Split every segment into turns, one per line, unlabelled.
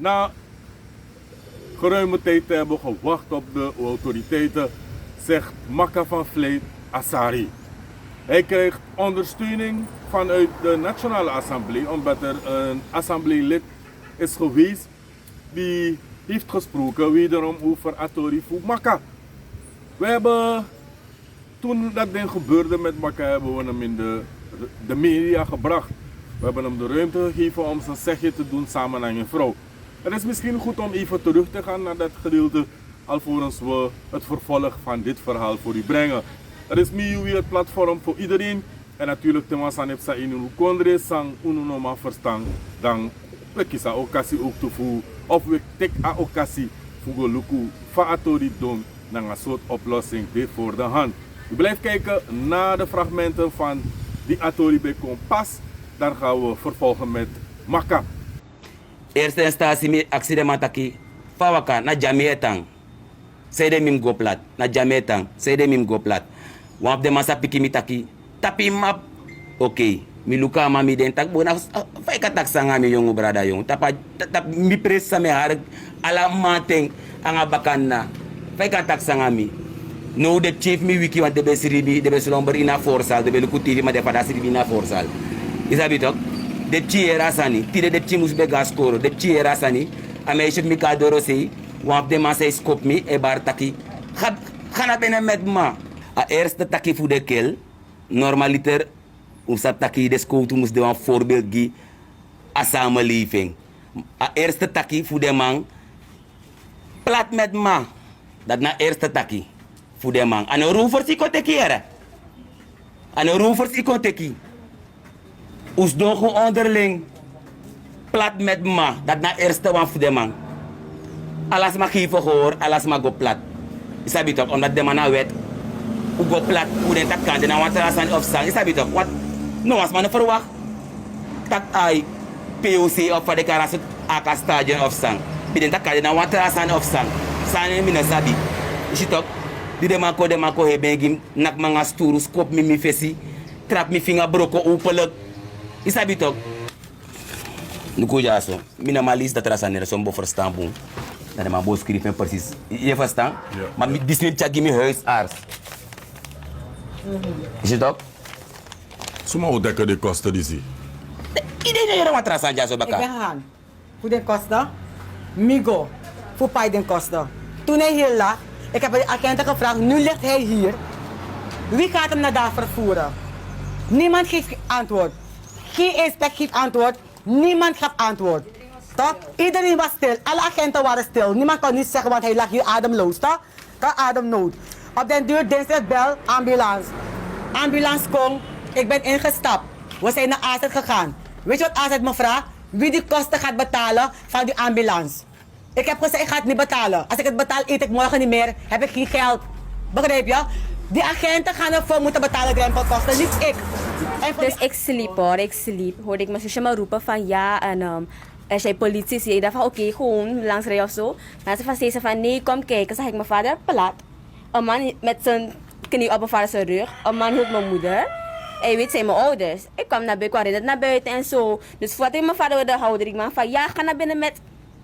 Na geruime tijd te hebben gewacht op de autoriteiten, zegt Makka van Vlijt Asari. Hij krijgt ondersteuning vanuit de Nationale Assembee, omdat er een assembleelid is geweest die heeft gesproken wederom over Volgens Makka. We hebben, toen dat ding gebeurde met Makka, hebben we hem in de media gebracht. We hebben hem de ruimte gegeven om zijn zegje te doen samen met een vrouw. Het is misschien goed om even terug te gaan naar dat gedeelte, alvorens we het vervolg van dit verhaal voor u brengen. Er is meer het platform voor iedereen. En natuurlijk, temas aan het zijn in kondre sang ununoma verstaan, dan we kiezen occasie ook te voeren. Of we tekenen a occasie voor de luku van autoriteiten doen naar een soort oplossing dit voor de hand. U blijft kijken naar de fragmenten van die autoriteiten bij Kompas. Dan gaan we vervolgen met Makka.
Eerste instantie met accident taki fawaka na jametang. Sede mim go plat na jametang. Sede mim go plat. Wap de masa piki mitaki. Tapi map. Oké. Mi luka mami den tak bona fay ka tak sanga mi yongu brada yong. Tap mi pressa me har ala mateng anga bakanna. Fay ka tak sanga mi. No de chief mi wiki want de besiribi de beslomber ina forza de beluku TV ma de fada siribi ina forza. Isabitok. De tjera sani, tire de tjimus be gaskoro, de tjera sani, ame shit mi kadoro sei, wap de man sei skop mi e bar taki. Gana bene met ma. A eerste taki voor de kel, normaliter, sa taki de skoutu mus de een voorbeeld gi a samenleving. A eerste taki voor de man, plat met ma. Dat na eerste taki voor de man. Ano roevers ik kon teki era. Ano roevers ik kon teki. Us doen gewoon onderling plat met ma, dat na eerste one voor de man. Alles mag geven hoor, alles mag go plat. Isabi toch, omdat de man nou weet, hoe go plat, hoe den tak kan, de nou want er aan of sang. Isabi toch, wat? Nou als man verwacht, tak ai POC of van de karas aka stadion of sang. Bij den tak kan, de nou want er aan of sang. Sang in mina sabi. Is het toch? Die de man ko hebben gim, nak manga sturu, skop mi fesi, trap mi vinger broko openlijk. Isabi toch? Nuku ja zo. Mina malis dat rasa nere sombo verstaan boem. Dat de man boos schrijven precies. Je verstaan? Ja. Maar dit is niet tjagi mi huisarts. Is het toch?
Suma ontdekken de kosten die zie.
Iedereen er wat rasa ja zo
Ik
baka.
ben gaan. Voor de kosten. Migo. Voor pay den kosten. Toen hij hier lag, ik heb de agenten gevraagd, nu ligt hij hier. Wie gaat hem naar daar vervoeren? Niemand geeft antwoord. Geen inspect geeft antwoord. Niemand gaf antwoord. Toch? Iedereen was stil. Alle agenten waren stil. Niemand kon niet zeggen, want hij lag hier ademloos. Toch? Kan ademnood. Op den duur dinsdag bel, ambulance. Ambulance komt. Ik ben ingestapt. We zijn naar AZ gegaan. Weet je wat AZ me vraagt? Wie die kosten gaat betalen van die ambulance? Ik heb gezegd, ik ga het niet betalen. Als ik het betaal, eet ik morgen niet meer. Heb ik geen geld. Begrijp je? Die agenten gaan ervoor moeten betalen, drempelkosten, niet ik.
Dus ik sliep hoor, ik sliep. Hoorde ik mijn zusje maar roepen van ja en als jij politie zie, ik dacht van oké, gewoon langs rijden of zo. Maar ze zei van nee, kom kijken. Zag ik mijn vader plat. Een man met zijn knie op mijn vader zijn rug. Een man hield mijn moeder. En je weet, zijn mijn ouders. Ik kwam naar buiten, kwam naar buiten en zo. Dus voordat ik mijn vader wilde houden, ik man van ja, ga naar binnen met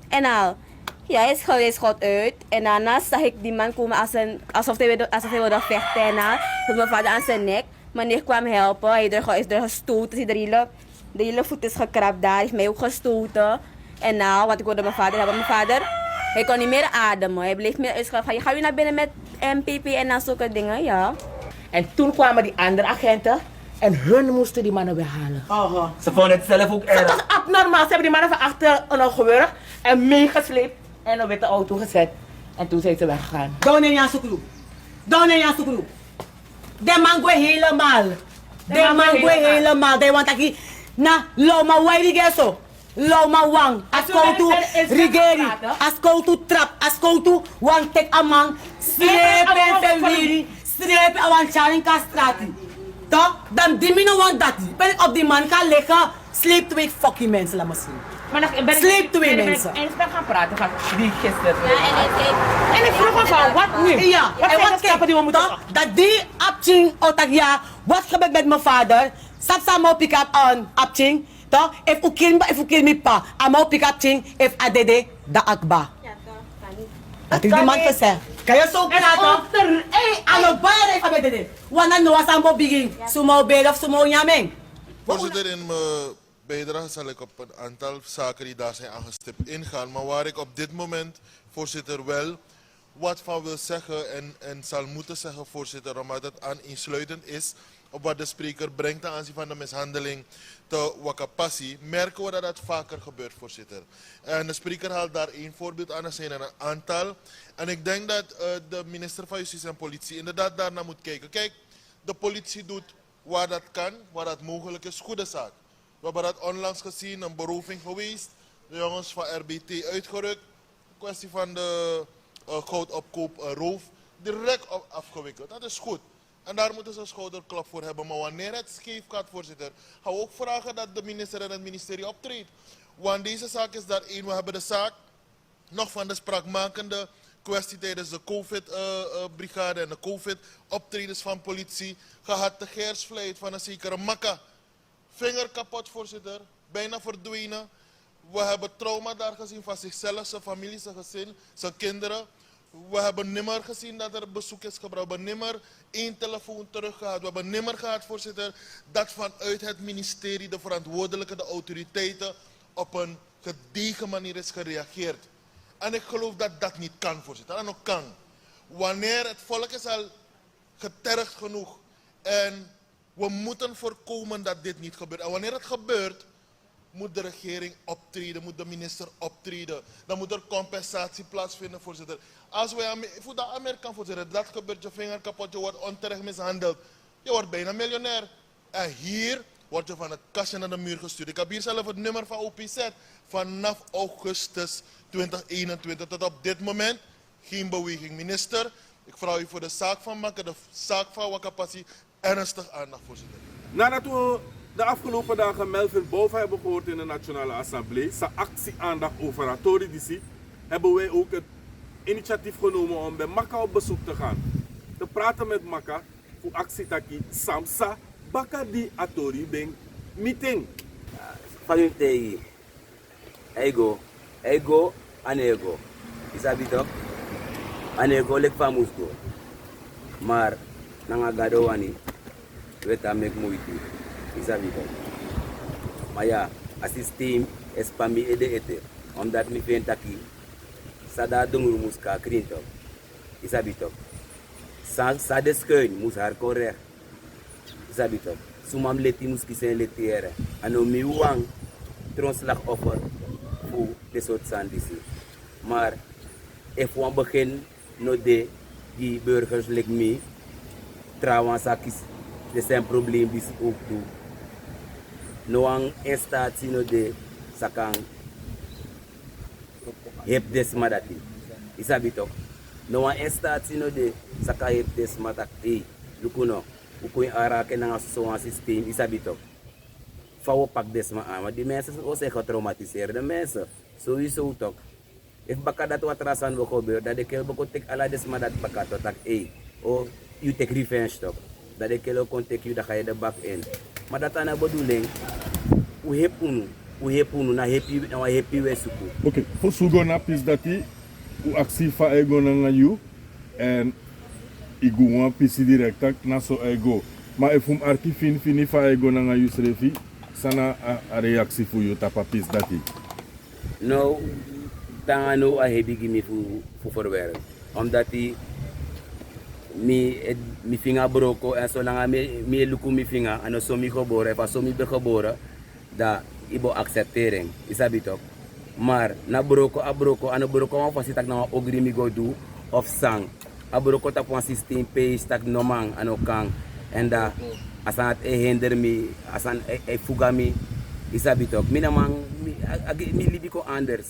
en al. Ja, hij schot uit. En daarna zag ik die man komen alsof hij wilde vechten en al. Hield mijn vader aan zijn nek. Meneer kwam helpen, hij is er gestoten, de hele voet is gekrapt daar, heeft mij ook gestoten. En nou, wat ik wilde mijn vader hebben, mijn vader, hij kon niet meer ademen, hij bleef meer uitschrijven. Je gaat weer naar binnen met MPP en dan zulke dingen, ja.
En toen kwamen die andere agenten en hun moesten die mannen weghalen.
Ze vonden het zelf ook
Dat
erg.
was abnormaal, ze hebben die mannen van achter een gewurgd en meegesleept en op de auto gezet. En toen zijn ze weggegaan.
Down in Yansukulu. Down in Yansukulu. De man go helemaal. De man go helemaal. De want aki na loma wai digeso. Loma wang. Asko tu rigeri. Asko tu trap. Asko tu wang tek amang. Strepen fewiri. Strepen awan charing kastrati. Toch? Dan dimino wang dat. Ben ik op die man kan liggen. Sleep twee fucking mensen, laat me zien. Sleep twee mensen.
En ik ben gaan praten van die gisteren.
En
ik vroeg me van, wat nu?
Ja,
Wat zijn de stappen die we moeten
toch? Dat die Apching Otakia, wat gebeurt met mijn vader? Stap samen op pick-up aan Apching. Toch? If u kill me pa, amo pick up thing, if adede, da akba. Dat is die man gezegd. Kan je zo praten? Ano ba yan even met dit? Wana no as ambo biging. Sumo bed of sumo nyameng.
Voorzitter, in mijn bijdrage zal ik op een aantal zaken die daar zijn aangestipt ingaan. Maar waar ik op dit moment, voorzitter, wel wat van wil zeggen en zal moeten zeggen, voorzitter, omdat het aansluitend is op wat de spreker brengt ten aanzien van de mishandeling te Wakapassi, merken we dat dat vaker gebeurt, voorzitter. En de spreker haalt daar één voorbeeld aan, er zijn er een aantal. En ik denk dat de minister van Justitie en Politie inderdaad daarnaar moet kijken. Kijk, de politie doet waar dat kan, waar dat mogelijk is, goede zaak. We hebben dat onlangs gezien, een beroving geweest. De jongens van RBT uitgerukt. Kwestie van de goudopkoop roof. Direct afgewikkeld. Dat is goed. En daar moeten ze een schouderklap voor hebben. Maar wanneer het scheef gaat, voorzitter, gaan we ook vragen dat de minister en het ministerie optreedt. Want deze zaak is daar één. We hebben de zaak nog van de spraakmakende kwestie tijdens de COVID-brigade en de COVID-optredens van politie gehad. De Geersvlijt van een zekere Makka. Vinger kapot, voorzitter. Bijna verdwenen. We hebben trauma daar gezien van zichzelf, zijn familie, zijn gezin, zijn kinderen. We hebben nimmer gezien dat er bezoek is gebracht. We hebben nimmer één telefoon terug gehad. We hebben nimmer gehad, voorzitter, dat vanuit het ministerie de verantwoordelijke, de autoriteiten, op een gedegen manier is gereageerd. En ik geloof dat dat niet kan, voorzitter. En ook kan. Wanneer het volk is al getergd genoeg en we moeten voorkomen dat dit niet gebeurt. En wanneer het gebeurt, moet de regering optreden, moet de minister optreden. Dan moet er compensatie plaatsvinden, voorzitter. Als wij voor de Amerikaan, voorzitter, dat gebeurt, je vinger kapot, je wordt onterecht mishandeld. Je wordt bijna miljonair. En hier word je van het kastje naar de muur gestuurd. Ik heb hier zelf het nummer van OPZ. Vanaf augustus 2021 tot op dit moment geen beweging. Minister, ik vraag u voor de zaak van Makka, de zaak van Wakapassi, ernstig aandacht, voorzitter.
Nadat we de afgelopen dagen Melvin Bouva hebben gehoord in de Nationale Assembee, zijn actie-aandacht over autoriteiten, hebben wij ook het initiatief genomen om bij Makka op bezoek te gaan. Te praten met Makka voor actie taki Samsa, Baka di Atori Beng meeting.
Vanuit ego, anego. Isabi toch? Anego lek famus go. Maar nanga gado wani, weta mek moeite. Isabi toch? Maar ja, als systeem is pa mi ede, omdat mi pen taki, sada dungru muska krin toch? Isabi toch? Sa deskeun mus haar correct. Isabi toch? Sumam leti muski sen letiere. Ano mi wang tronslagoffer voor de soort zandisi. Maar if we begin no de die burgers like me, trouwens er zijn probleem die ook toe. No ang instatie no de sakang heb desmadati. Isabi toch? No ang instatie no de sakang heb desmadati. Lukuno, ukuin arake na nga zo'n systeem. Isabi toch? Vouwen pak desma aan, maar die mensen zijn ook getraumatiseerde mensen. Sowieso toch. If baka dat wat rasan wil gebeuren, dat ik heel beko tek ala desma dat baka tot tak oh, you take revenge toch. Dat ik heel kon tek you, dat ga je de bak in. Maar dat aan de bedoeling, hoe heb unu, na happy we suku.
Oké, voor zo'n is dat die, hoe actie van ego naar you, en ik go een pisi direct na zo ego. Maar if arki fini van ego naar you srefi, sana a reactie voor je tapapis dat die?
Nou, dan nou a hebi gimi voor verwerken. Omdat die mi vinger broko en zolang mi luku mi vinger en zo mi geboren, en zo mi be geboren, dat ibo accepteren. Isabi toch? Maar na broko a broko, en broko wan fasi tak na ogri mi go do of sang. A broko tak wan system page tak nomang ano kang. En da asan het hinder me, asan fuga me, isabi toch? Mi namang mi libi ko anders.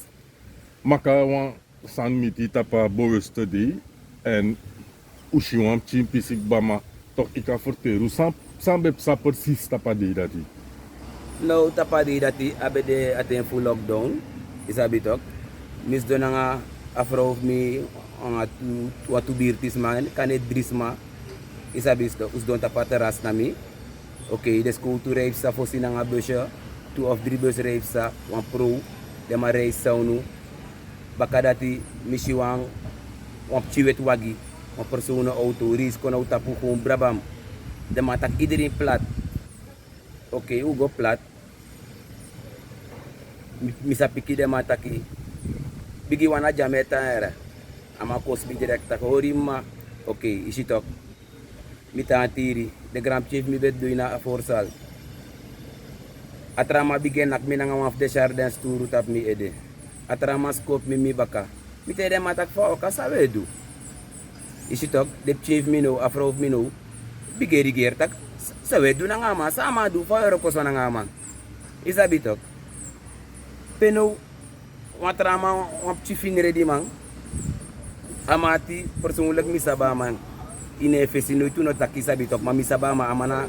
Makka wan sang miti tapa bewuste die en ushiwam chimpisik bama toch ik kan verteren. Sam bep sa precies tapa die dat die?
Nou tapa die dat die abede aten full lockdown, isabi toch? Mis do nga afro mi anga tu birtis man kanet drisma. Isabi toch? Us don tapa teras nami. Oké, de cultuur heeft sa fosi nga busje. 2 of 3 bus reis sa, wan pro, de ma reis sa unu. Baka dati misi wan chiwet wagi, wan persoon auto, ris kon au tapu kung brabam. De ma tak iedereen plat. Oké, hoe go plat? Misa piki de ma taki. Bigi wana jameta era. Ama kos bi direct tak horima. Oké, isi tok. Mita tiri, de gram chief mi bet doina a forsal. Atrama bigen nak mi nanga waf de jardins turu tap mi ede. Atrama skop mi baka. Mi te de matak fa oka sawedu. Isi tok, de chief mi no, afro mi no. Bigeri ger tak sawedu na ngama, sama du fa ero koso na ngama. Isabi tok. Peno watrama wap chifin ready mang. Amati persoonlijk mi sabaman. Ine fesino tu no takisa bitok mamisaba ma amana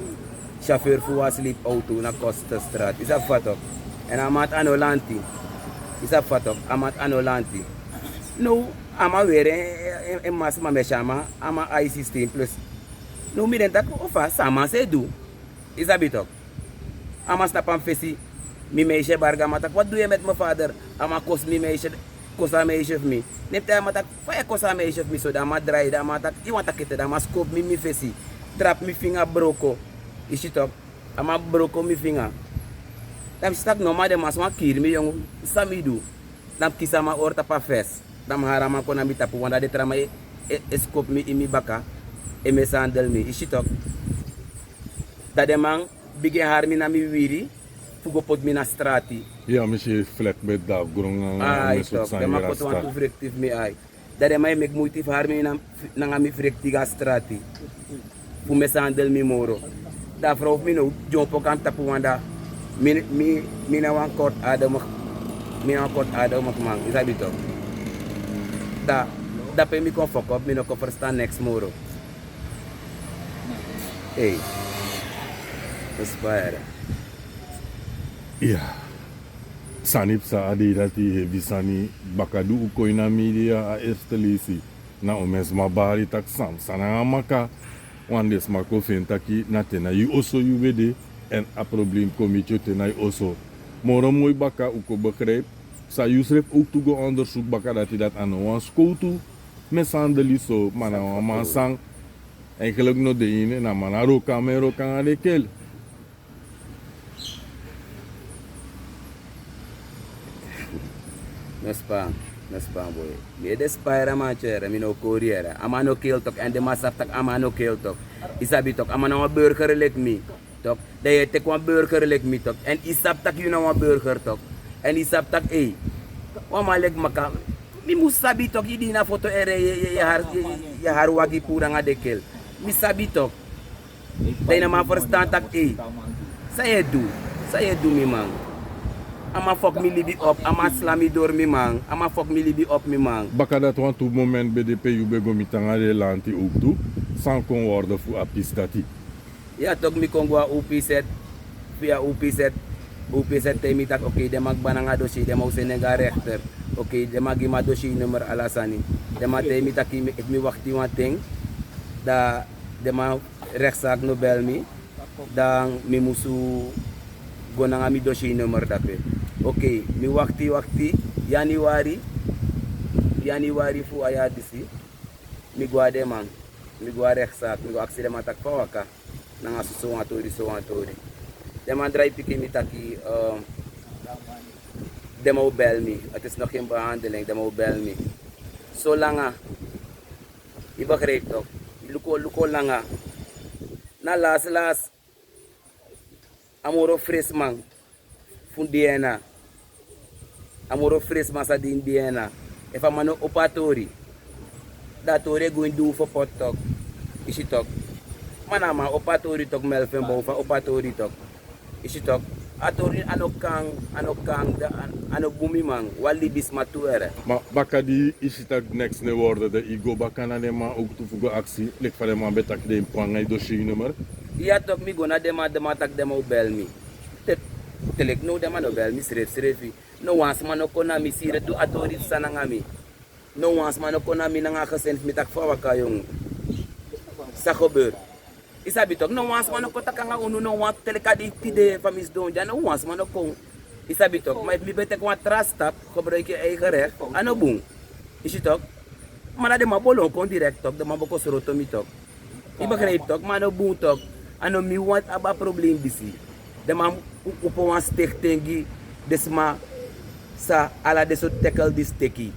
chauffeur fu sleep auto na Costa Straat. Isa fatok. En amat anolanti. Isa fatok amat anolanti. No ama were en mas ma mechama ama I system plus. No mi dentak ofa sama se do. Isa bitok. Ama snapam fesi mi meisje barga matak. Wat doe je met mijn vader? Ama kos mi meisje kosa meisje mi. Nepte matak fa kosa meisje mi so da ma dry da matak I want takete da ma scope mi fesi. Trap mi finger broko. Isi tok ama broko mi finger. Dam stak no ma de mas ma kir mi yong samidu. Dam kisama orta pa fes. Dam harama kona mi tapu wanda de trama scope mi imi baka. E me sandal mi. Isi tok. Da de mang bige har mi na mi wiri. Fugo pot mi na strati.
Ja, misschien vlek met dat grond.
Itok, de ma pot wan tu frektiv mi ai. Da de mai mek moeite har mi na mi frektiga strati. Fu me sandal mi moro. Da vrouw mi no jompo kan tapu wanda. Mi na wan kort adem. Mi na kort adem man. Isabi tok. Da pe mi kon fok op mi no kon verstaan next moro. Hey. Inspire.
Ja. Sanip sa adi dati hebi sani bakadu uko ina media a eerste lesi. Na omes mabari tak sam sana maka. Wandes mako fentaki na tena yu oso yu wede en a probleem komitje tena yu oso. Moro mooi baka uko begrijp. Sa yu schreef ook toe onderzoek baka dati dat aan een skoutu. Mishandeling so mana wan sang. Eigenlijk no de ine na mana roka me roka ade kel.
Naspa boy. Me despire man chere, mi no courier. Ama no kill tok en de masaf tak ama no kill tok. Isabi tok ama no burger like me. Tok. De je tek wan burger like me tok. En isap tak you no wan burger tok. En isap tak wa malek maka. Mi musabi tok idi na foto ere ya har wagi pura nga dekel. Mi sabi tok. De na ma verstaan tak Saya do mi man. Ama fok mi libi op, ama slami door mi man, ama fok mi libi op mi man.
Baka dat want op moment BDP yu bego mitanga de lanti ook toe, san kon worden voor apistati.
Ja, toch mi kon gwa UPZ, via UPZ te mi tak oké, de mag bananga dossier, de mag senega rechter, oké, de mag ima dossier nummer alasani, de mag te mi tak mi wachti wan ting, da de mag rechtszaak no bel mi, dan mi musu gonanga mi dossier nummer dape. Oké, mi wakti Januari fu aya disi mi gwa de man mi gwa rechtszaak mi gwa accident matak fa waka nanga so atori de man drai piki mi taki de mo bel mi het is nog geen behandeling de mo bel mi so langa i begreep toch luko langa na las amoro fris man fun DNA amoro fris man sa din DNA if a mano opatori datori going do for pot talk isi talk manama opatori talk Melvin Bouva opatori talk isi talk atori anokang ano bumi man wali bis matuere
Maar baka die isi tak next ne worden de igo baka na de ma ook toe voor actie lik van de man betak de prangai dossier nummer.
Ja toch mi gona de matak de mo bel mi telek no de no bel mi srefi no wans man no kona mi sire tu atori sana ngami no wans man no kona mi nanga gesend mi tak fa waka jong sa gebeur Isabi toch, no wans man ko takanga unu no want teleka di tide famis don ja no wans man ko. Isabi toch, maar mi bete ko trust stap, gebruik je eigen recht. Ano boom. Is het toch? Maar dat de mabolo kon direct toch, de maboko soroto mi toch. I begrijp toch, maar no boom toch. Ano mi want aba probleem bisi. De man upo wan stichting desma sa ala deso tackle di sticky.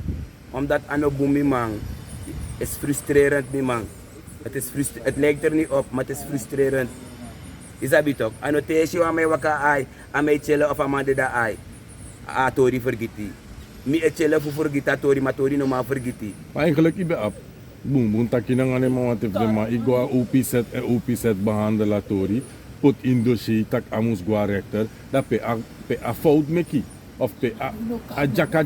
Omdat ano boom mi man is frustrerend mi man. Het lijkt er niet op, maar het is frustrerend. Is dat toch? Ano teesje aan mij waka ai, aan mij chillen of aan mij da ai. A tori vergiti. Mi e chillen voor vergita tori, maar tori no maar vergiti.
Maar eigenlijk ik ben op. Boom, boom, taki na nga naman wat heeft maar ik ga OP-set en OP-set behandelen tori. Put in dossier, tak amus gua rechter. Dat pe a fout meki. Of pe a jaka.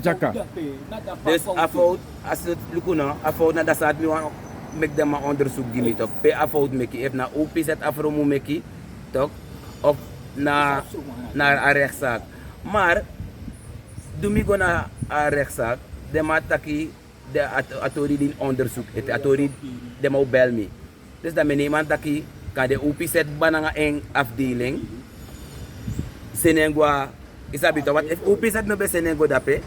Dus a fout, als het lukuna, a fout na dat staat nu aan. Mek dem maar onderzoek die niet op. Pe a fout meki. If na OP-set afromu meki. Toch? Of naar een rechtszaak. Maar, doe me gewoon naar een rechtszaak. De mataki, de autoriteiten die onderzoek. De autoriteiten, de mau bel me. Dus dat meneer mataki, kan de OP-set bananga een afdeling. Senengwa, isabi to wat if OP-set no be senengwa dape,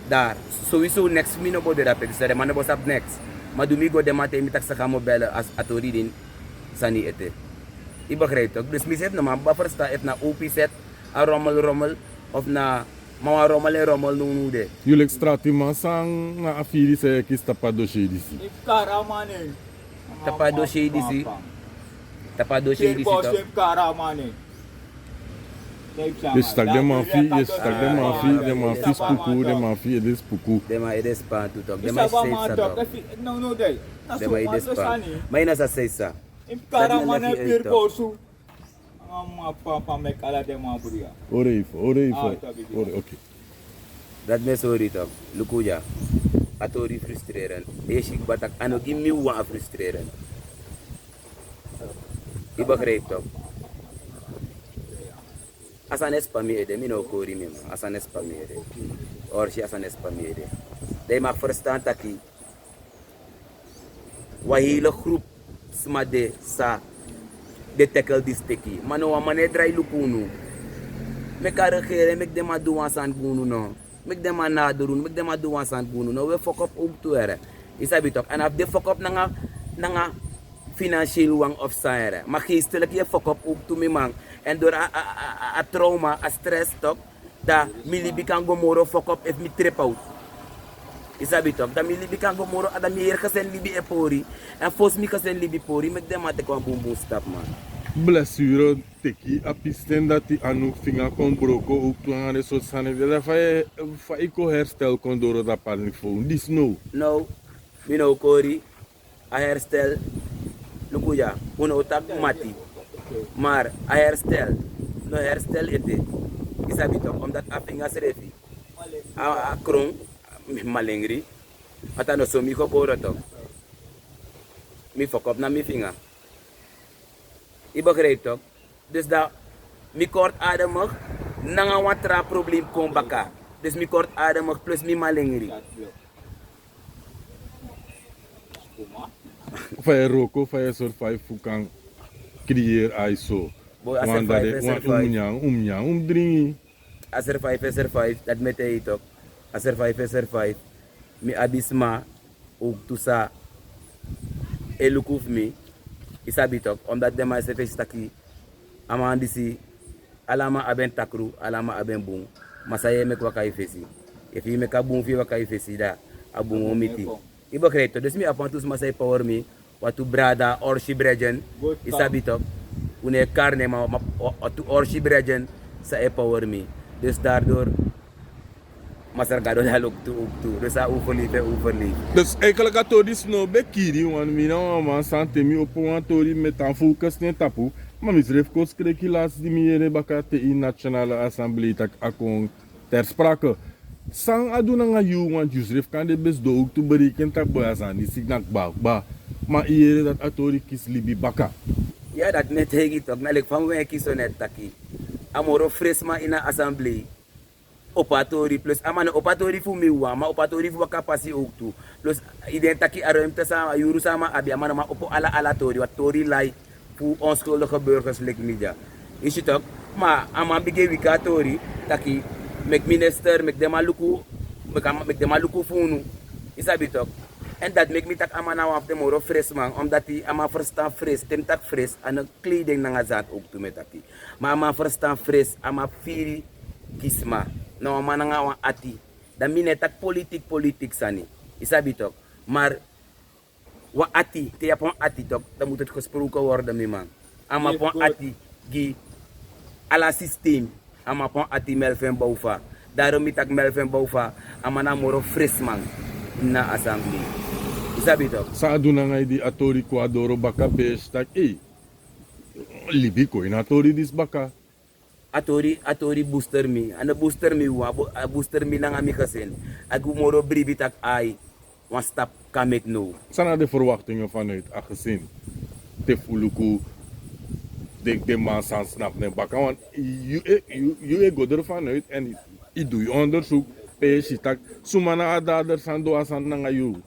daar. Sowieso next me no go de dape. Dus de man no go next. Maar doe me go de mataki, mi tak sa kamo bellen als autoriteiten sani ete. Ik begrijp toch? Dus mis heeft nog maar verstaan, heeft na OP-set, een rommel, of na maar rommel nu de.
Jullie strati man sang na afiri se kis tapa dossier disi.
Tapa dossier disi. Toch?
Je stak de mafi spuku, de mafi edes spuku.
De ma edes pan tu toch. De ma steeds sa toch. De ma edes pan. Maar ina sa steeds sa.
Ore, oké.
Dat me sorry toch. Lukuja. Atori frustrerend. Ești batak ano gimi wa frustrerend. Ik begrijp toch. Asan espamiede, mi no kori mi ma. Asan espamiede. Orsi asan espamiede. De mag verstaan taki. Wa hele groep smade sa de tackle di sticky. Mano wa mane drai lukunu. Me karigere mek de ma duwan san gunu no. Mek de ma nadurun, mek de ma duwan san gunu no. We fuck up ook to ere. Isabi toch. En af de fuck up nanga financieel wang of saere. Maar geestelijk je fuck up ook to me man. En door a trauma, a stress toch. Da milibi kan go moro fuck up if me trip out. Isabi toch, dat mi libi kan go moro, dat mi hier gesen libi e pori. En fos mi gesen libi pori, mek dem ate kwa boom stap man.
Blessure teki a pisten dat die anu vinger kon broko ook toen aan de soort sane de fa iko herstel kon door dat telefoon. Dis no.
No, mi no kori a herstel lukuya, uno tak mati. Maar a herstel, no herstel ete. Isabi toch, omdat a vinger serefi. A kron malengri. Ata no so mi ko boro toch. Mi fuck up na mi vinger. Ik begrijp toch? Dus dat mi kortademig nanga watra probleem kon baka. Dus mi kortademig plus mi malengri.
Fa roko fa survive fukan creëer aiso. Want dat is umnyang
As survive, dat met hij toch. As survive. Mi abisma ook tusa elukuf mi. Isabi toch, omdat de maar se staki amandisi alama aben takru, alama aben boom. Masaye mek wakai fesi. If you make a boom fi wakai fesi da, a boom omiti. Ibo kreto, dus mi apantus masay power mi, watu brada orshi brejen, isabi toch, une carne ma watu orshi brejen sa e power mi. Dus daardoor masargado dalog tu. Dus a overleef.
Dus eigenlijk had Tori snow bekiri, want mi nou man sante mi op een Tori met een focus ne tapu, maar mi schreef koos kreki laatst die mi ere bakate in Nationale Assembee tak akong ter sprake. Sang aduna nga yu, want you schreef kan de best do ook te berekenen tak boyasan, die signak ba. Maar ere dat Atori kis libi baka.
Ja, dat met hegi toch, nalik van wij kies net taki. Amoro fresma in een assemblee. Opatori plus amane opatori fu miwa ma opatori fu kapasi ook toe plus identaki aruimte sama yuru sama abi amana ma opo ala tori wat tori lai voor onschuldige burgers like media. Is het ook? Maar ama bige wikatori taki mek minister mek demaluku mek demaluku funu. Is het ook? En dat maakt me tak ama nou af de moro fris man, omdat hij ama verstaan fris, tem tak fris en een kleding na zat ook toe met taki. Maar ama verstaan fris, ama firi kisma. Nou ama na ati. Dan mine tak politiek sani. Is het ook? Maar wa ati, te japon ati tok, dan moet het gesproken worden mi man. Ama pon ati gi ala systeem, ama pon ati Melvin Bouva. Daarom ik Melvin Bouva, ama na moro fris man na assemblee. Isabi toch?
Sa aduna ngay di atori kwadoro baka bes tak libi ko in atori dis baka.
Atori booster mi. Ano booster mi wa booster mi nang ami kasen. Agu moro bribi tak ai. Wan stap kamek no.
Sana de verwachtingen vanuit a gezin. Tef uluku denk de man san snap ne baka want you go ervan uit en i doe je onderzoek. Pees tak sumana adader san do asan nanga you.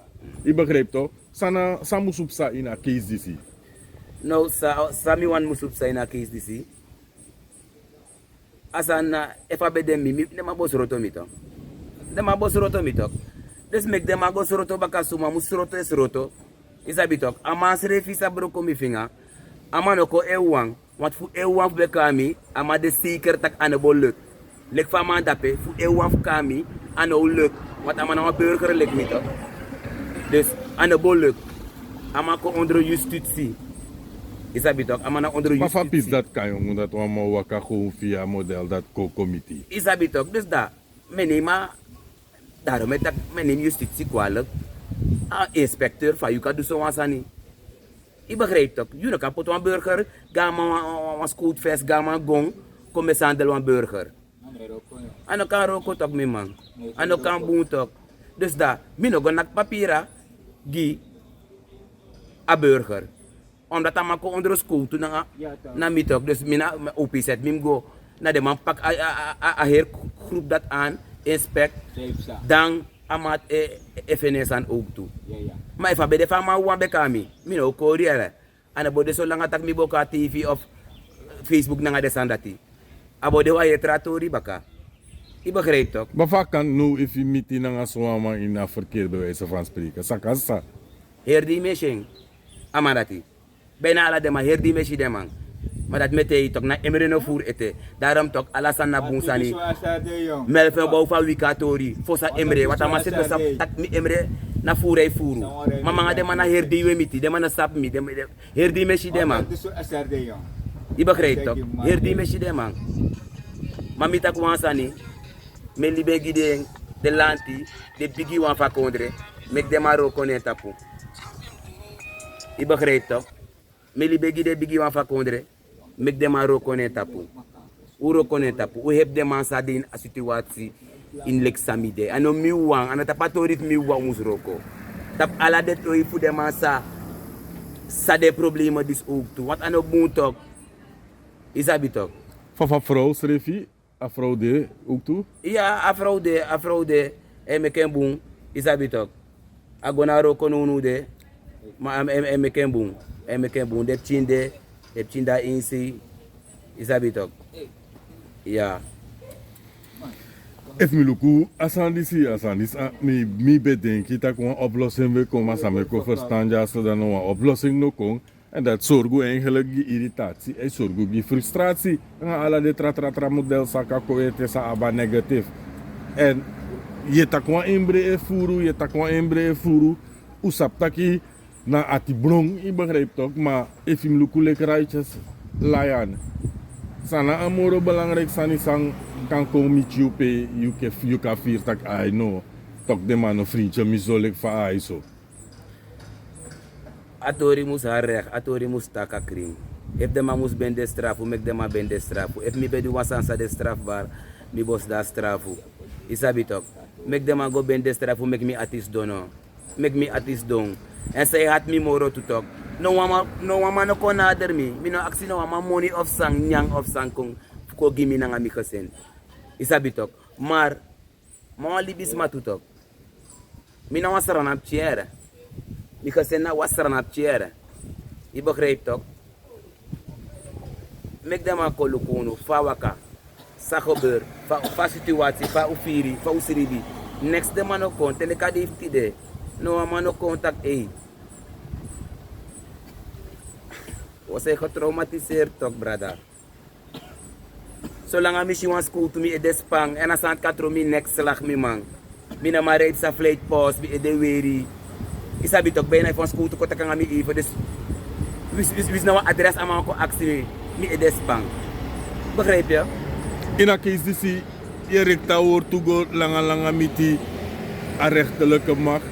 I begreep toch? Sana musupsa in a case disi.
No, sami wan musupsa in a case disi. Asana efa bedem mi ne ma bos roto mi to. De ma bos roto mi to. Dus mek de ma gos roto baka suma mus roto es roto. Isabi tok. Ama srefi sa broko mi finga. Ama no ko ewang. Want fu ewang bekami ama de seeker tak anabol luk. Lek fa man tape fu ewang kami ano luk. Want ama na burger lek mi to. Dus anabol luk. Ama ko onder justitie. Isabi tok. Ama na onder justitie.
Maar wat is dat kayong dat we maar waka gewoon via model dat co-committee?
Isabi tok. Dus da menema daarom met dat meneem justitie kwalijk. Inspecteur van Yuka doet zo wasani. Ik begrijp toch? Jullie kapot een burger, ga maar een scootvest, ga maar gong, kom met sandel een burger. En dan kan roko toch mijn man. En dan kan boen toch. Dus daar, mijn nog een papiera, gi, a burger. Omdat hij maar onder school toen na mij toch. Dus mijn opzet, mijn go, naar de man pak a heer groep dat aan, inspect, dan amat FNS aan ook toe. Maar if de fama wan bekami, mino koreere. En abode so lang atak mi boka TV of Facebook nanga de sandati. Abode wa yetratori baka. I begrijp toch?
Maar vaak kan nu if je meet in een swama in een verkeer bij wijze van spreken. Sakasa.
Heer die meshing. Amarati. Bijna alle de ma heer die meshi de man. Maar dat mete toch na emre no voer ete. Daarom toch alasan na bunsani. Melvin Bouva wikatori. Fosa emre. Wat ama set sap tak mi emre na voerij voeren. Maar mga de man na heer die we miti. De man na sap mi. Heer die meshi de man. I begrijp toch? Heer die meshi de man. Mamita kwansani. Me libe gide de lanti. De bigi wan fa kondre. Mek de maro konen tapu. I begrijp toch? Me libe gide bigi wan fa kondre. Mek de maro konen tapu. Uro konen tapu. U heb de man sa din a situatie in lek samide. Ano miwang. Ano tapatorit miwang musroko. Tap ala det oi fu de man sa de problemen dis ook toe. Want ano boon toch. Isabi toch.
Van vrouw schreef a vrouw de ook toe?
Ja, a vrouw de. En meken boon. Isabi toch. Agona ro konunu de. Maar en meken boon. En meken boon. De chinda insi. Isabi toch. Ja.
If mi luku asandisi mi bedenki dat een oplossing wil komen samen ko verstaan ja zodat een oplossing no kon en dat zorgu eigenlijk die irritatie en zorgu die frustratie en ala de tra model saka ko ete sa aba negatief en je takwa embre e furu usap taki na ati brong I begrijp toch maar if mi luku lek raitjes layan sana amoro belangrijk sani sang kan komen pe you kan vier tak ai no tok de mano vriendje mi zo lek fa ai so
Atori mus harreg, atori mus taka kring. If de man mus ben de strafu, mek de man ben de strafu. If mi bedu wasansa de strafbar, mi bos da strafu. Isabi tok. Mek de man go ben de strafu, mek mi atis dono. Mek mi atis don. En say hat mi moro to talk. No wama no kon nader mi. Mi no aksi no wama money of sang, nyang of sang kong ko gimi nanga mi kasen. Isabi tok. Maar, ma libis ma to talk. Mi no wasara pchiere. Mi kasen na wasara pchiere. I begrijp toch? mek dem aan kolokono, fa waka, sa gebeur, fa situatie, fa ufiri, fa usiribi. Next de man kon, teleka di tide. No man contact was hij getraumatiseerd toch, brada. Zolang ik misschien was school toen ik despang en als aan het katro mi next slag mi man. Mina maar rijdt sa Vlijt post, mi de weri. Is heb toch bijna van school te kort kan mi even dus. Wis nou adres aan mijn actie mi despang. Begrijp je?
In een case die je recta woord toego langa met die rechtelijke macht,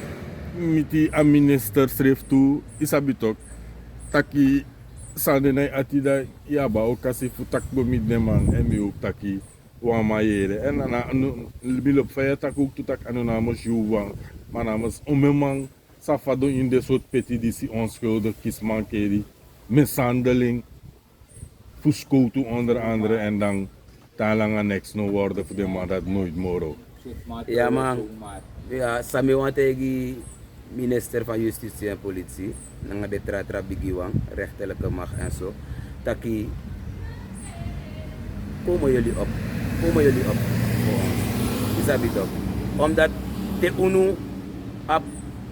met die minister schreef toe, is heb toch. Taki sandenai atida yaba okasi futak bomit neman en mi ook taki wamayere en ana bilop faya takuk tutak anu namens juwang maar namens omemang safado in de soort petidisi onschuldig kismankeri mishandeling fuskotu onder andere en dan talanga next no worden voor de man dat nooit moro.
Ja man, ja sami wantegi minister van Justitie en Politie, nanga de tratra bigiwang, rechterlijke macht en zo. Taki, komen jullie op voor ons. Is dat niet op? Omdat de unu ap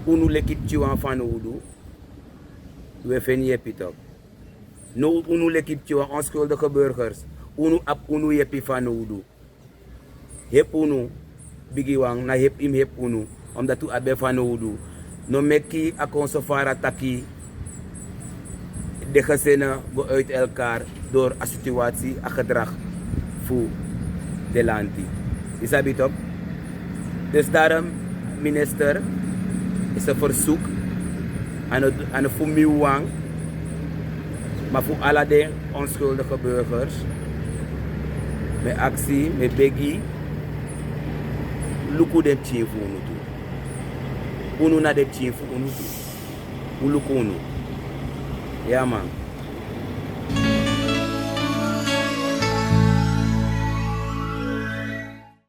unu lekip chiwan van udu, we vinden je pitop. No unu lekip chiwan onschuldige burgers, unu ap unu yepi van udu. Hep unu bigiwang na hep im hep unu, omdat u abe van udu. No meki akonso fara taki de gezinnen go uit elkaar door een situatie, een gedrag voor de landi. Is dat niet op? Dus daarom, minister, is een verzoek aan de fumiwang, maar voor alle de onschuldige burgers, met actie, met begi, luku dem tien voor unu toe. Unu na dem tien voor unu toe. Uluku unu. Ja man.